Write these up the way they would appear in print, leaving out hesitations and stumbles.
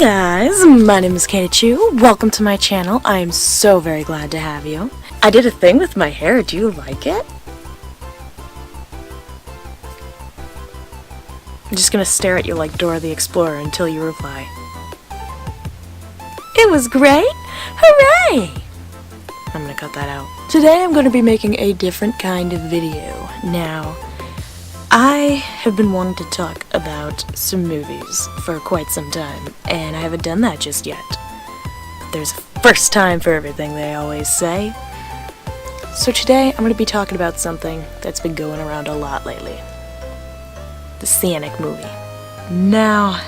guys, my name is Pikachu. Welcome to my channel. I am so very glad to have you. I did a thing with my hair. Do you like it? I'm just gonna stare at you like Dora the Explorer until you reply. It was great! Hooray! I'm gonna cut that out. Today I'm gonna be making a different kind of video. Now, I have been wanting to talk about some movies for quite some time, and I haven't done that just yet. But there's a first time for everything, they always say. So today I'm going to be talking about something that's been going around a lot lately. The Sonic movie. Now,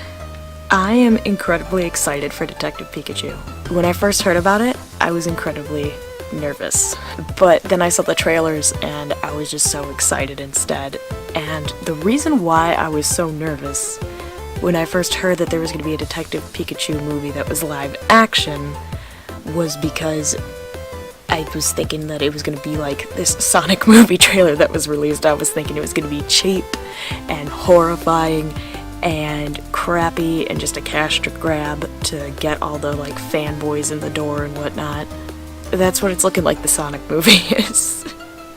I am incredibly excited for Detective Pikachu. When I first heard about it, I was incredibly nervous. But then I saw the trailers and I was just so excited instead. And the reason why I was so nervous when I first heard that there was going to be a Detective Pikachu movie that was live action was because I was thinking that it was going to be like this Sonic movie trailer that was released. I was thinking it was going to be cheap and horrifying and crappy and just a cash grab to get all the like fanboys in the door and whatnot. That's what it's looking like the Sonic movie is.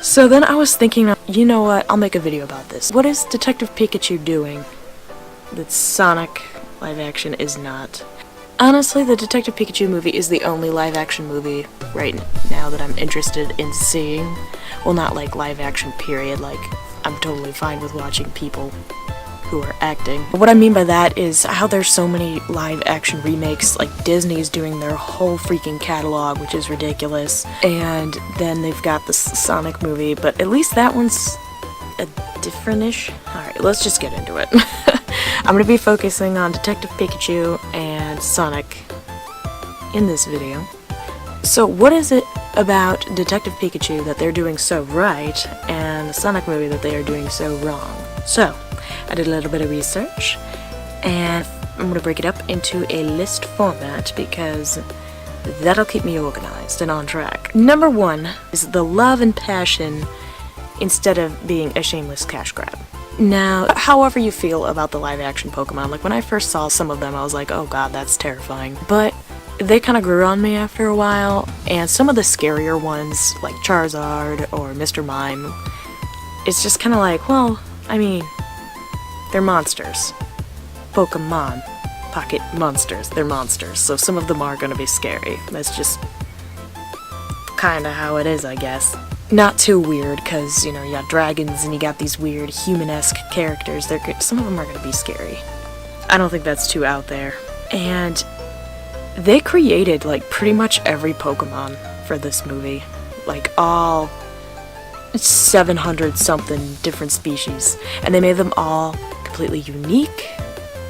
So then I was thinking, you know what, I'll make a video about this. What is Detective Pikachu doing that Sonic live action is not? Honestly, the Detective Pikachu movie is the only live action movie right now that I'm interested in seeing. Well, not like live action period, like I'm totally fine with watching people who are acting. But what I mean by that is how there's so many live action remakes, like Disney's doing their whole freaking catalog, which is ridiculous, and then they've got the Sonic movie, but at least that one's a different-ish. Alright, let's just get into it. I'm gonna be focusing on Detective Pikachu and Sonic in this video. So what is it about Detective Pikachu that they're doing so right, and the Sonic movie that they are doing so wrong? So, I did a little bit of research, and I'm going to break it up into a list format because that'll keep me organized and on track. Number one is the love and passion instead of being a shameless cash grab. Now, however you feel about the live action Pokemon, like when I first saw some of them I was like, oh god, that's terrifying. But they kind of grew on me after a while, and some of the scarier ones, like Charizard or Mr. Mime, it's just kind of like, well, I mean, they're monsters. Pokemon. Pocket monsters. They're monsters. So some of them are gonna be scary. That's just kinda how it is, I guess. Not too weird, cause, you know, you got dragons and you got these weird human-esque characters. Some of them are gonna be scary. I don't think that's too out there. And they created, like, pretty much every Pokemon for this movie. Like, all 700 something different species. And they made them all completely unique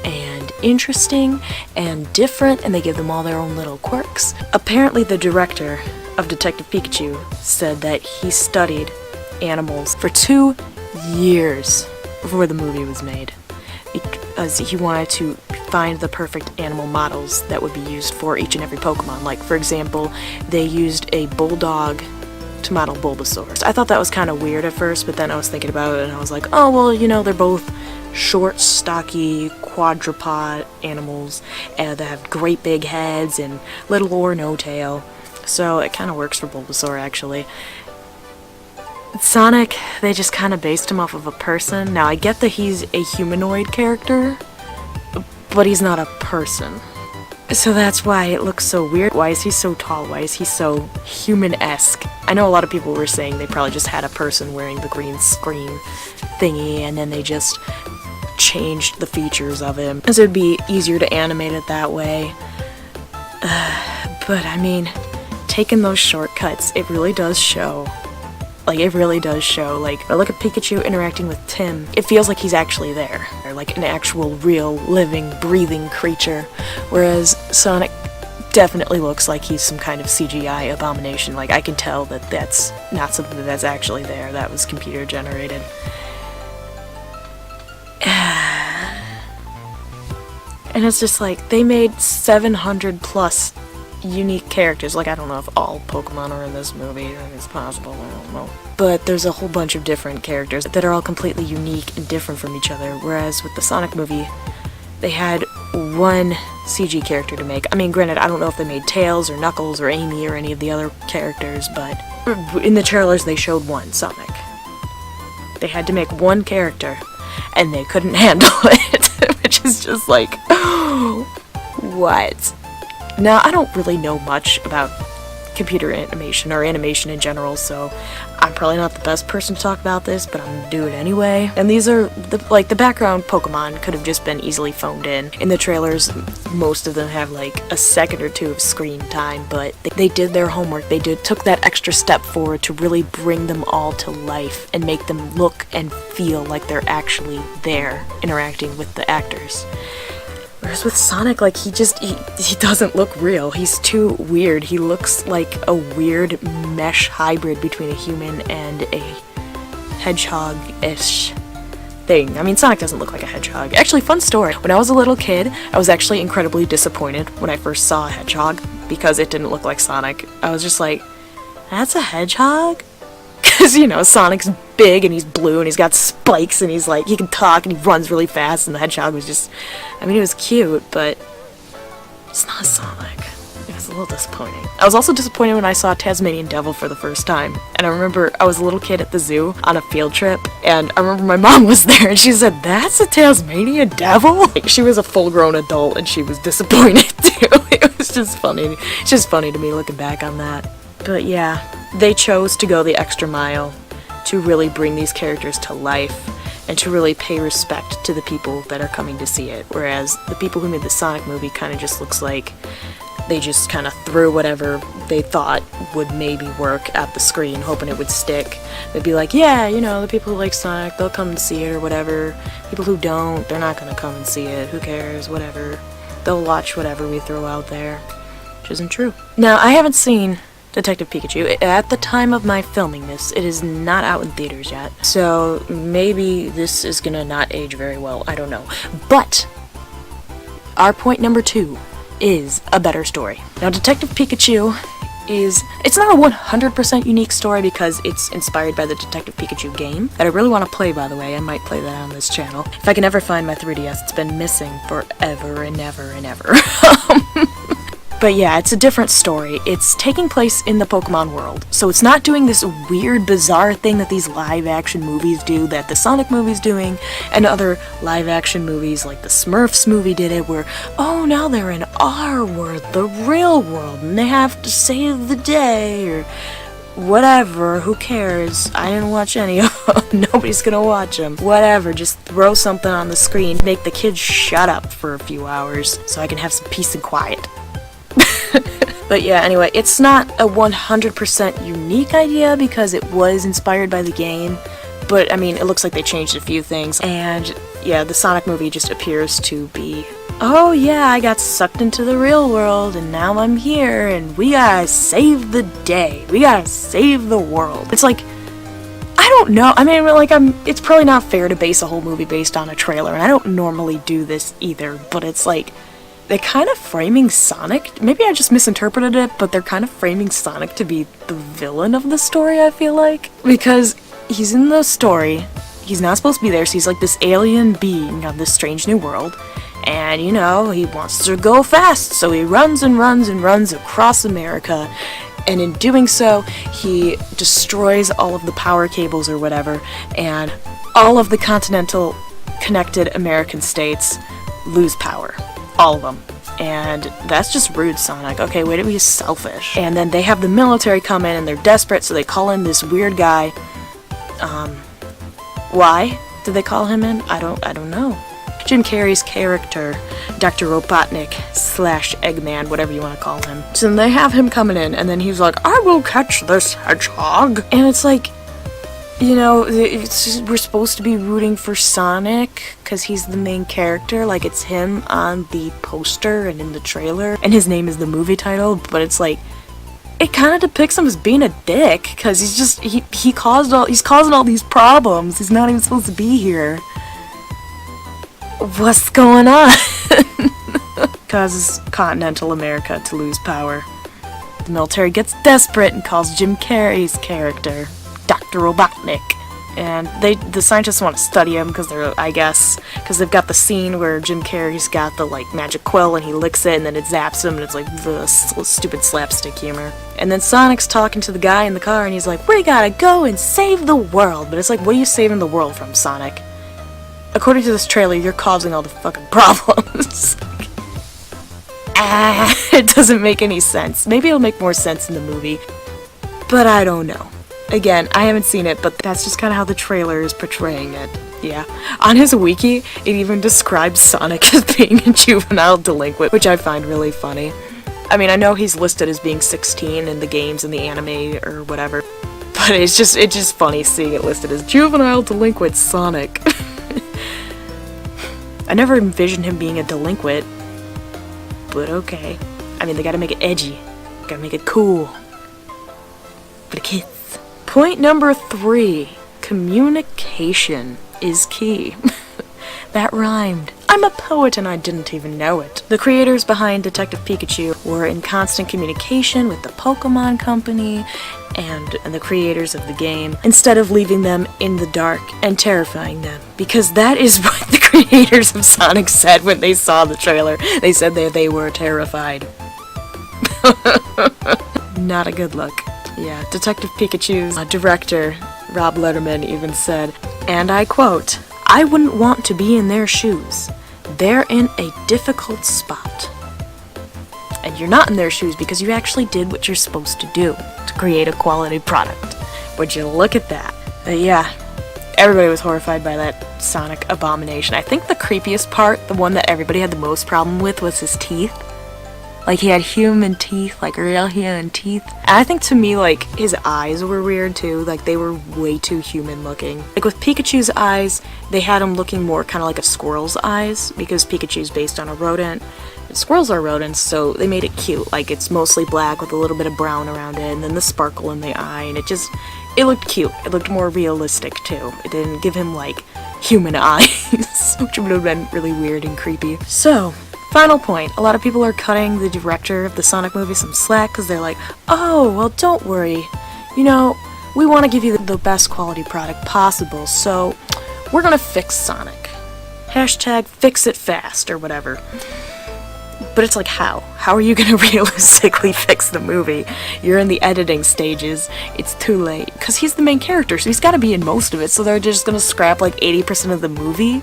and interesting and different, and they give them all their own little quirks. Apparently the director of Detective Pikachu said that he studied animals for 2 years before the movie was made because he wanted to find the perfect animal models that would be used for each and every Pokemon. Like, for example, they used a bulldog to model Bulbasaur. I thought that was kind of weird at first, but then I was thinking about it and I was like, oh, well, you know, they're both short, stocky, quadruped animals that have great big heads and little or no tail. So it kind of works for Bulbasaur, actually. Sonic, they just kind of based him off of a person. Now, I get that he's a humanoid character, but he's not a person. So that's why it looks so weird. Why is he so tall? Why is he so human-esque? I know a lot of people were saying they probably just had a person wearing the green screen thingy and then they just changed the features of him, so it'd be easier to animate it that way. But I mean, taking those shortcuts, it really does show. Like, it really does show. Like, I look at Pikachu interacting with Tim, it feels like he's actually there. Or like an actual, real, living, breathing creature. Whereas Sonic definitely looks like he's some kind of CGI abomination. Like, I can tell that that's not something that's actually there. That was computer generated. And it's just like, they made 700 plus unique characters. Like, I don't know if all Pokemon are in this movie. It's possible, I don't know. But there's a whole bunch of different characters that are all completely unique and different from each other. Whereas with the Sonic movie, they had one CG character to make. I mean, granted, I don't know if they made Tails or Knuckles or Amy or any of the other characters, but in the trailers they showed one, Sonic. They had to make one character, and they couldn't handle it, which is just like, what? Now, I don't really know much about computer animation or animation in general, so I'm probably not the best person to talk about this, but I'm gonna do it anyway. And these are, the background Pokemon could have just been easily phoned in. In the trailers, most of them have like a second or two of screen time, but they did their homework. They took that extra step forward to really bring them all to life and make them look and feel like they're actually there, interacting with the actors. Whereas with Sonic, like, he doesn't look real. He's too weird. He looks like a weird mesh hybrid between a human and a hedgehog-ish thing. I mean, Sonic doesn't look like a hedgehog. Actually, fun story. When I was a little kid, I was actually incredibly disappointed when I first saw a hedgehog because it didn't look like Sonic. I was just like, that's a hedgehog? Because, you know, Sonic's big and he's blue and he's got spikes and he's like, he can talk and he runs really fast, and the hedgehog was just, I mean, it was cute, but it's not Sonic. It was a little disappointing. I was also disappointed when I saw Tasmanian Devil for the first time, and I remember I was a little kid at the zoo on a field trip, and I remember my mom was there and she said, that's a Tasmanian Devil? Like, she was a full-grown adult and she was disappointed too. It was just funny. It's just funny to me looking back on that. But yeah, they chose to go the extra mile to really bring these characters to life and to really pay respect to the people that are coming to see it, whereas the people who made the Sonic movie kind of just looks like they just kind of threw whatever they thought would maybe work at the screen, hoping it would stick. They'd be like, yeah, you know, the people who like Sonic, they'll come and see it or whatever. People who don't, they're not gonna come and see it. Who cares? Whatever. They'll watch whatever we throw out there, which isn't true. Now, I haven't seen Detective Pikachu. At the time of my filming this, it is not out in theaters yet, so maybe this is gonna not age very well, I don't know. But our point number 2 is a better story. Now, Detective Pikachu it's not a 100% unique story because it's inspired by the Detective Pikachu game that I really want to play, by the way. I might play that on this channel. If I can ever find my 3DS, it's been missing forever and ever and ever. But yeah, it's a different story. It's taking place in the Pokemon world. So it's not doing this weird, bizarre thing that these live-action movies do, that the Sonic movie's doing, and other live-action movies like the Smurfs movie did it, where, oh, now they're in our world, the real world, and they have to save the day, or whatever, who cares? I didn't watch any of them. Nobody's gonna watch them. Whatever, just throw something on the screen, make the kids shut up for a few hours, so I can have some peace and quiet. But yeah, anyway, it's not a 100% unique idea because it was inspired by the game, but I mean, it looks like they changed a few things, and yeah, the Sonic movie just appears to be, oh yeah, I got sucked into the real world, and now I'm here, and we gotta save the day, we gotta save the world. It's like, I don't know, I mean, like, it's probably not fair to base a whole movie based on a trailer, and I don't normally do this either, but it's like, they're kind of framing Sonic, maybe I just misinterpreted it, but they're kind of framing Sonic to be the villain of the story, I feel like. Because he's in the story, he's not supposed to be there, so he's like this alien being on this strange new world, and you know, he wants to go fast, so he runs and runs and runs across America, and in doing so, he destroys all of the power cables or whatever, and all of the continental connected American states lose power. All of them. And that's just rude, Sonic. Okay, way to be selfish. And then they have the military come in and they're desperate, so they call in this weird guy. Why did they call him in? I don't know. Jim Carrey's character, Dr. Robotnik / Eggman, whatever you want to call him. So then they have him coming in, and then he's like, I will catch this hedgehog. And it's like, you know, we're supposed to be rooting for Sonic because he's the main character, like it's him on the poster and in the trailer, and his name is the movie title, but it's like, it kind of depicts him as being a dick because he's causing all these problems. He's not even supposed to be here. What's going on? Causes continental America to lose power. The military gets desperate and calls Jim Carrey's character Dr. Robotnik and the scientists want to study him because because they've got the scene where Jim Carrey's got the like magic quill and he licks it and then it zaps him and it's like the stupid slapstick humor. And then Sonic's talking to the guy in the car and he's like, "We gotta go and save the world." But it's like, what are you saving the world from, Sonic? According to this trailer, you're causing all the fucking problems. It doesn't make any sense. Maybe it'll make more sense in the movie, but I don't know. Again, I haven't seen it, but that's just kind of how the trailer is portraying it. Yeah. On his wiki, it even describes Sonic as being a juvenile delinquent, which I find really funny. I mean, I know he's listed as being 16 in the games and the anime or whatever, but it's just funny seeing it listed as juvenile delinquent Sonic. I never envisioned him being a delinquent, but okay. I mean, they gotta make it edgy. Gotta make it cool. For the kids. Point number 3. Communication is key. That rhymed. I'm a poet and I didn't even know it. The creators behind Detective Pikachu were in constant communication with the Pokemon Company and the creators of the game, instead of leaving them in the dark and terrifying them. Because that is what the creators of Sonic said when they saw the trailer. They said they were terrified. Not a good look. Yeah, Detective Pikachu's director, Rob Letterman, even said, and I quote, "I wouldn't want to be in their shoes. They're in a difficult spot." And you're not in their shoes because you actually did what you're supposed to do to create a quality product. Would you look at that? But yeah, everybody was horrified by that Sonic abomination. I think the creepiest part, the one that everybody had the most problem with, was his teeth. Like, he had human teeth, like real human teeth. And I think to me, like, his eyes were weird too. Like, they were way too human looking. Like, with Pikachu's eyes, they had him looking more kind of like a squirrel's eyes, because Pikachu's based on a rodent. And squirrels are rodents, so they made it cute. Like, it's mostly black with a little bit of brown around it, and then the sparkle in the eye, and it looked cute. It looked more realistic too. It didn't give him, like, human eyes, which would have been really weird and creepy. So, final point, a lot of people are cutting the director of the Sonic movie some slack because they're like, "Oh, well, don't worry. You know, we want to give you the best quality product possible, so we're gonna fix Sonic. Hashtag fix it fast," or whatever. But it's like, how? How are you gonna realistically fix the movie? You're in the editing stages. It's too late. Because he's the main character, so he's gotta be in most of it, so they're just gonna scrap like 80% of the movie?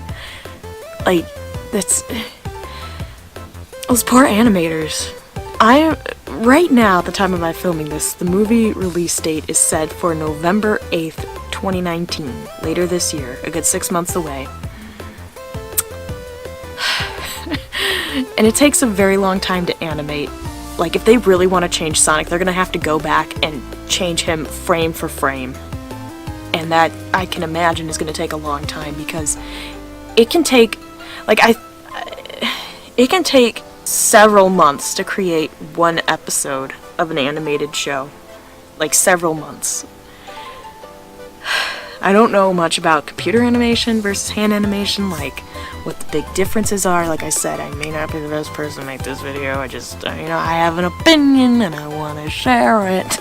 Like, that's... Those poor animators. Right now, at the time of my filming this, the movie release date is set for November 8th, 2019. Later this year. A good 6 months away. And it takes a very long time to animate. Like, if they really want to change Sonic, they're gonna have to go back and change him frame for frame. And that, I can imagine, is gonna take a long time, because it can take, like, it can take several months to create one episode of an animated show. Like, several months. I don't know much about computer animation versus hand animation, like, what the big differences are. Like I said, I may not be the best person to make this video. I just, I have an opinion and I want to share it.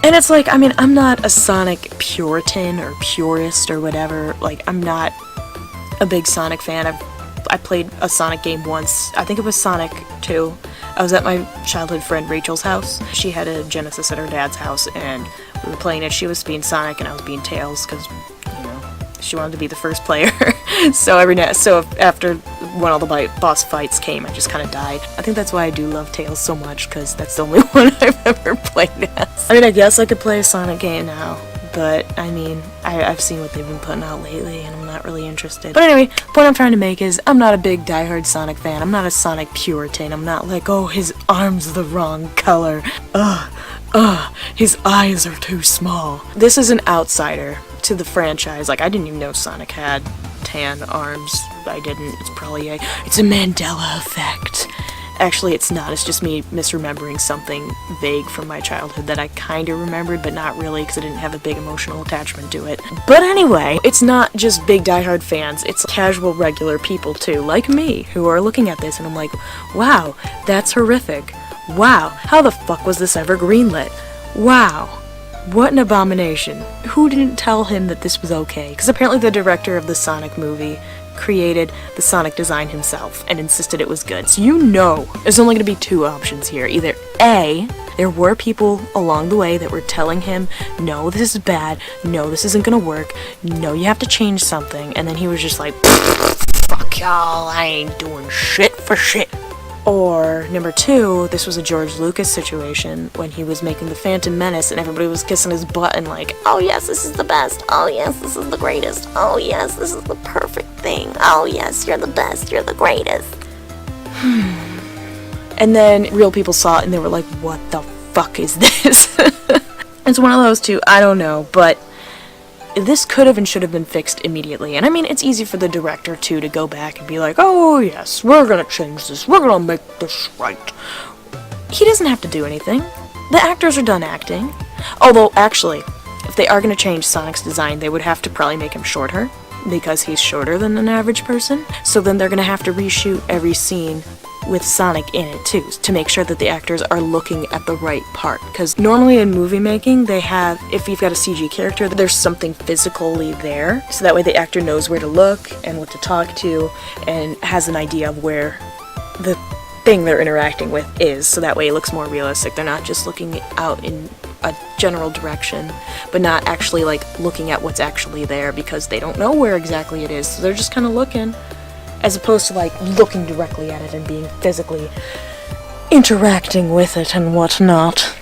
And it's like, I mean, I'm not a Sonic Puritan or purist or whatever. Like, I'm not a big Sonic fan. I played a Sonic game once. I think it was Sonic 2. I was at my childhood friend Rachel's house. She had a Genesis at her dad's house, and we were playing it. She was being Sonic, and I was being Tails, because, she wanted to be the first player. So after when all the boss fights came, I just kind of died. I think that's why I do love Tails so much, because that's the only one I've ever played as. I mean, I guess I could play a Sonic game now, but, I mean, I've seen what they've been putting out lately, and I'm not really interested. But anyway, the point I'm trying to make is, I'm not a big diehard Sonic fan. I'm not a Sonic Puritan. I'm not like, oh, his arm's the wrong color. His eyes are too small. This is an outsider to the franchise. Like, I didn't even know Sonic had tan arms. I didn't. It's a Mandela effect. Actually, it's not. It's just me misremembering something vague from my childhood that I kind of remembered, but not really, because I didn't have a big emotional attachment to it. But anyway, it's not just big diehard fans. It's casual, regular people, too, like me, who are looking at this, and I'm like, wow, that's horrific. Wow, how the fuck was this ever greenlit? Wow. What an abomination. Who didn't tell him that this was okay? Because apparently the director of the Sonic movie created the Sonic design himself and insisted it was good. So you know there's only going to be two options here. Either A, there were people along the way that were telling him, no, this is bad, no, this isn't going to work, no, you have to change something, and then he was just like, fuck y'all, I ain't doing shit for shit. Or, number two, this was a George Lucas situation when he was making The Phantom Menace and everybody was kissing his butt and like, oh yes, this is the best, oh yes, this is the greatest, oh yes, this is the perfect thing, oh yes, you're the best, you're the greatest. And then real people saw it and they were like, what the fuck is this? It's one of those two, I don't know, but this could have and should have been fixed immediately. And I mean, it's easy for the director, too, to go back and be like, oh, yes, we're gonna change this. We're gonna make this right. He doesn't have to do anything. The actors are done acting. Although, actually, if they are gonna change Sonic's design, they would have to probably make him shorter, because he's shorter than an average person. So then they're gonna have to reshoot every scene with Sonic in it too, to make sure that the actors are looking at the right part. Because normally in movie making, they have, if you've got a CG character, there's something physically there, so that way the actor knows where to look and what to talk to, and has an idea of where the thing they're interacting with is, so that way it looks more realistic. They're not just looking out in a general direction, but not actually like looking at what's actually there, because they don't know where exactly it is, so they're just kind of looking, as opposed to like looking directly at it and being physically interacting with it and whatnot.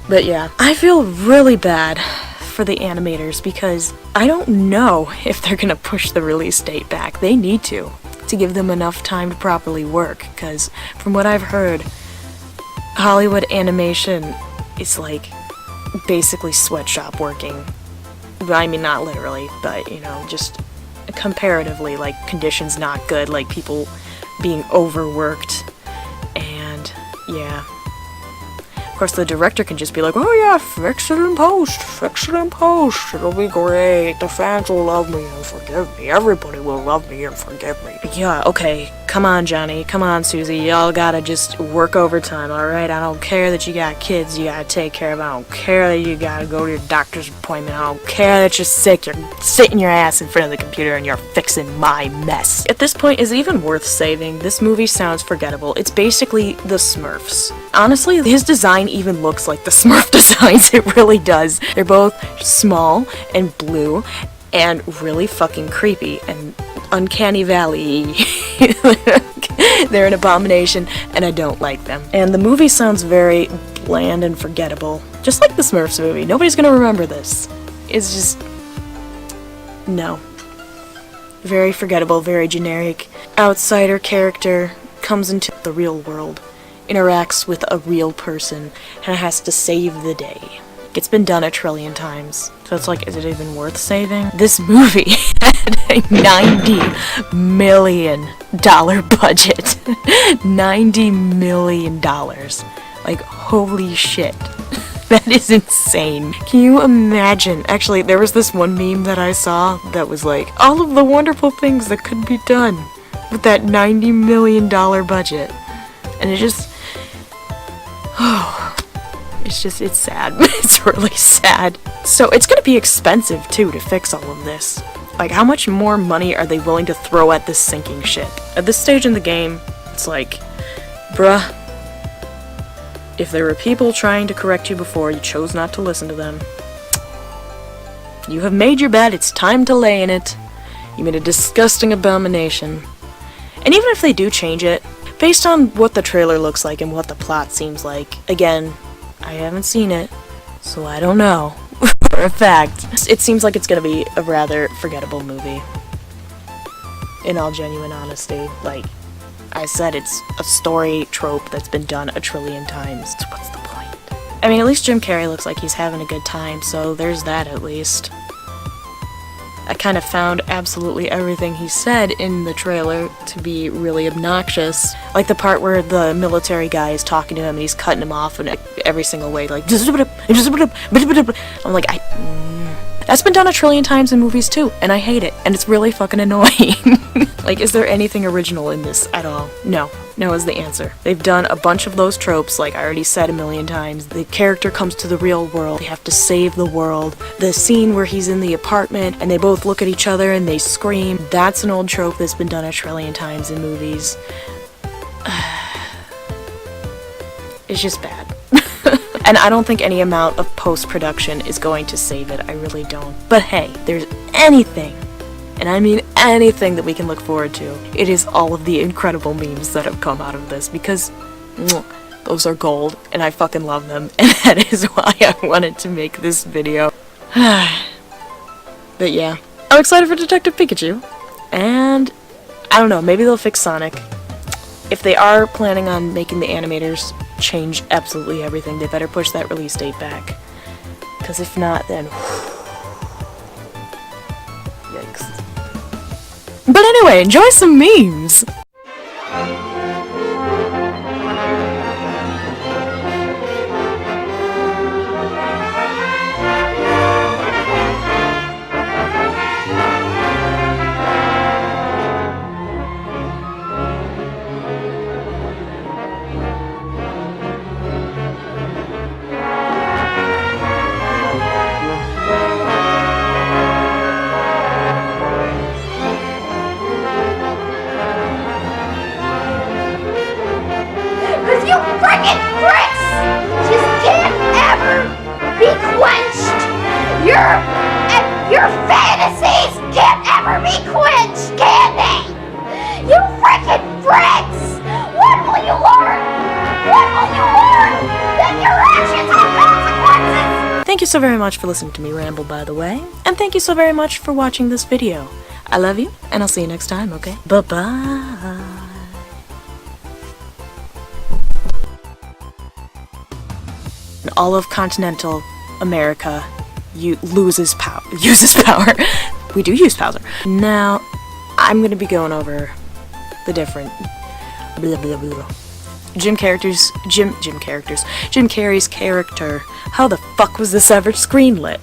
But yeah, I feel really bad for the animators because I don't know if they're gonna push the release date back. They need to give them enough time to properly work, because from what I've heard, Hollywood animation is like basically sweatshop working. I mean, not literally, but you know, just comparatively, like, conditions not good, like people being overworked, and yeah. Of course, the director can just be like, oh yeah, fix it in post, it'll be great, the fans will love me and forgive me, everybody will love me and forgive me. Yeah, okay, come on Johnny, come on Susie, y'all gotta just work overtime, alright? I don't care that you got kids you gotta take care of, I don't care that you gotta go to your doctor's appointment, I don't care that you're sick, you're sitting your ass in front of the computer and you're fixing my mess. At this point, is it even worth saving? This movie sounds forgettable. It's basically the Smurfs. Honestly, his design even looks like the Smurf designs, it really does. They're both small and blue and really fucking creepy and uncanny valley. They're an abomination and I don't like them. And the movie sounds very bland and forgettable. Just like the Smurfs movie. Nobody's gonna remember this. It's just... no. Very forgettable, very generic. Outsider character comes into the real world, interacts with a real person, and has to save the day. It's been done a trillion times, so it's like, is it even worth saving? This movie had a $90 million budget. $90 million. Like, holy shit. That is insane. Can you imagine? Actually, there was this one meme that I saw that was like, all of the wonderful things that could be done with that $90 million budget. And it just... it's sad. It's really sad. So it's gonna be expensive, too, to fix all of this. Like, how much more money are they willing to throw at this sinking ship? At this stage in the game, it's like, bruh, if there were people trying to correct you before, you chose not to listen to them. You have made your bed, it's time to lay in it. You made a disgusting abomination. And even if they do change it, based on what the trailer looks like and what the plot seems like, again, I haven't seen it, so I don't know for a fact. It seems like it's gonna be a rather forgettable movie. In all genuine honesty. Like I said, it's a story trope that's been done a trillion times. So what's the point? I mean, at least Jim Carrey looks like he's having a good time, so there's that at least. I kind of found absolutely everything he said in the trailer to be really obnoxious. Like the part where the military guy is talking to him and he's cutting him off in every single way, like, I'm like, That's been done a trillion times in movies too, and I hate it, and it's really fucking annoying. Like, is there anything original in this at all? No. No is the answer. They've done a bunch of those tropes, like I already said a million times. The character comes to the real world, they have to save the world. The scene where he's in the apartment and they both look at each other and they scream, that's an old trope that's been done a trillion times in movies. It's just bad. And I don't think any amount of post-production is going to save it, I really don't. But hey, there's anything, and I mean anything that we can look forward to, it is all of the incredible memes that have come out of this, because those are gold, and I fucking love them, and that is why I wanted to make this video. But yeah, I'm excited for Detective Pikachu, and I don't know, maybe they'll fix Sonic. If they are planning on making the animators change absolutely everything, they better push that release date back. Because if not, then yikes. But anyway, enjoy some memes! You freaking pricks! Just can't ever be quenched! Your fantasies can't ever be quenched, can they? You freaking pricks! When will you learn? When will you learn that your actions have consequences? Thank you so very much for listening to me ramble, by the way, and thank you so very much for watching this video. I love you, and I'll see you next time, okay? Bye-bye! All of continental America uses power. We do use power. Now, I'm gonna be going over the different blah blah blah. Jim Carrey's character. How the fuck was this ever screenlit?